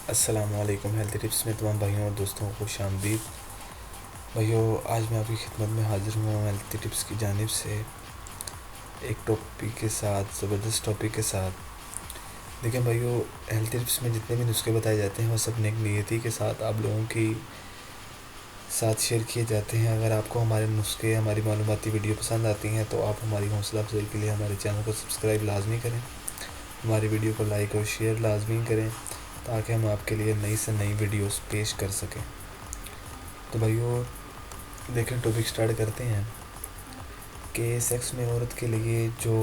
السلام علیکم۔ Health tips میں تمام بھائیوں اور دوستوں کو خوش آمدید۔ بھائیوں، آج میں آپ کی خدمت میں حاضر ہوا ہوں ہیلتھ ٹپس کی جانب سے ایک ٹاپک کے ساتھ، زبردست ٹاپک کے ساتھ۔ دیکھیں بھائیوں، ہیلتھ ٹپس میں جتنے بھی نسخے بتائے جاتے ہیں وہ سب نیک نیتی کے ساتھ آپ لوگوں کی ساتھ شیئر کیے جاتے ہیں۔ اگر آپ کو ہمارے نسخے، ہماری معلوماتی ویڈیو پسند آتی ہیں تو آپ ہماری حوصلہ افزائی کے لیے ہمارے چینل کو سبسکرائب لازمی کریں، ہماری ویڈیو کو لائک اور شیئر لازمی کریں تاکہ ہم آپ کے لیے نئی سے نئی ویڈیوز پیش کر سکیں۔ تو بھائیو دیکھیں، ٹاپک سٹارٹ کرتے ہیں کہ سیکس میں عورت کے لیے جو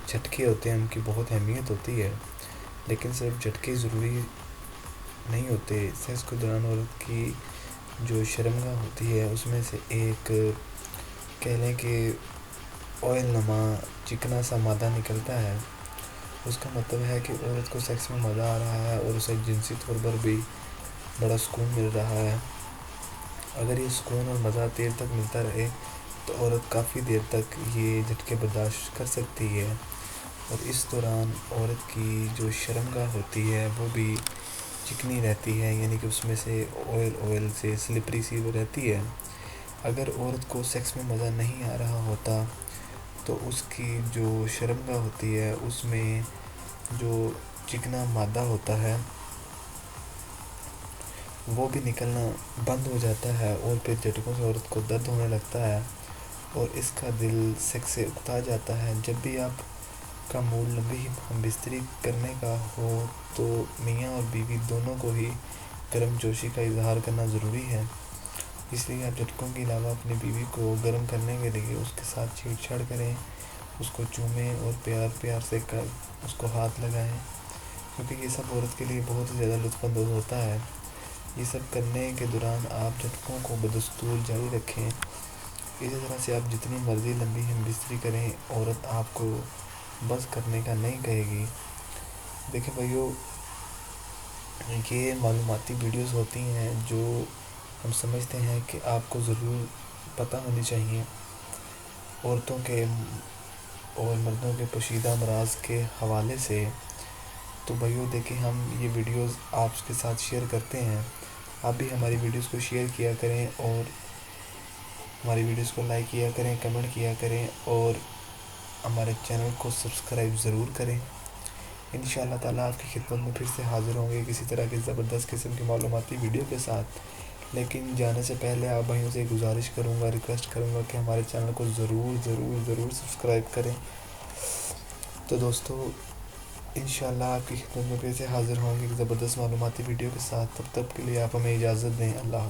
جھٹکے ہوتے ہیں ان کی بہت اہمیت ہوتی ہے، لیکن صرف جھٹکے ضروری نہیں ہوتے۔ سیکس کے دوران عورت کی جو شرمگاہ ہوتی ہے اس میں سے ایک کہہ لیں کہ آئل نما چکنا سا مادہ نکلتا ہے۔ اس کا مطلب ہے کہ عورت کو سیکس میں مزہ آ رہا ہے اور اسے جنسی طور پر بھی بڑا سکون مل رہا ہے۔ اگر یہ سکون اور مزہ دیر تک ملتا رہے تو عورت کافی دیر تک یہ جھٹکے برداشت کر سکتی ہے، اور اس دوران عورت کی جو شرمگاہ ہوتی ہے وہ بھی چکنی رہتی ہے، یعنی کہ اس میں سے آئل سے سلپری سی وہ رہتی ہے۔ اگر عورت کو سیکس میں مزہ نہیں آ رہا ہوتا تو اس کی جو شرمگاہ ہوتی ہے اس میں جو چکنا مادہ ہوتا ہے وہ بھی نکلنا بند ہو جاتا ہے، اور پھر جھٹکوں سے عورت کو درد ہونے لگتا ہے اور اس کا دل سیکس سے اکتا جاتا ہے۔ جب بھی آپ کا موڈ لمبی ہم بستری کرنے کا ہو تو میاں اور بیوی دونوں کو ہی گرم جوشی کا اظہار کرنا ضروری ہے۔ اس لیے آپ جھٹکوں کے علاوہ اپنی بیوی کو گرم کرنے کے لیے اس کے ساتھ چھیڑ چھاڑ کریں، اس کو چومیں اور پیار سے اس کو ہاتھ لگائیں، کیونکہ یہ سب عورت کے لیے بہت زیادہ لطف اندوز ہوتا ہے۔ یہ سب کرنے کے دوران آپ جھٹکوں کو بدستور جاری رکھیں۔ اسی طرح سے آپ جتنی مرضی لمبی ہم بستری کریں، عورت آپ کو بس کرنے کا نہیں کہے گی۔ دیکھیں بھائیو، یہ معلوماتی ویڈیوز ہوتی ہیں جو ہم سمجھتے ہیں کہ آپ کو ضرور پتہ ہونی چاہیے عورتوں کے اور مردوں کے پوشیدہ امراض کے حوالے سے۔ تو بھائیو دیکھیں، ہم یہ ویڈیوز آپ کے ساتھ شیئر کرتے ہیں، آپ بھی ہماری ویڈیوز کو شیئر کیا کریں اور ہماری ویڈیوز کو لائک کیا کریں، کمنٹ کیا کریں اور ہمارے چینل کو سبسکرائب ضرور کریں۔ انشاءاللہ تعالیٰ آپ کی خدمت میں پھر سے حاضر ہوں گے کسی طرح کی زبردست قسم کی معلوماتی ویڈیو کے ساتھ۔ لیکن جانے سے پہلے آپ بھائیوں سے گزارش کروں گا، ریکویسٹ کروں گا کہ ہمارے چینل کو ضرور سبسکرائب کریں۔ تو دوستو، انشاءاللہ آپ کی خدمت میں پھر سے حاضر ہوں گے ایک زبردست معلوماتی ویڈیو کے ساتھ۔ تب تک کے لیے آپ ہمیں اجازت دیں۔ اللہ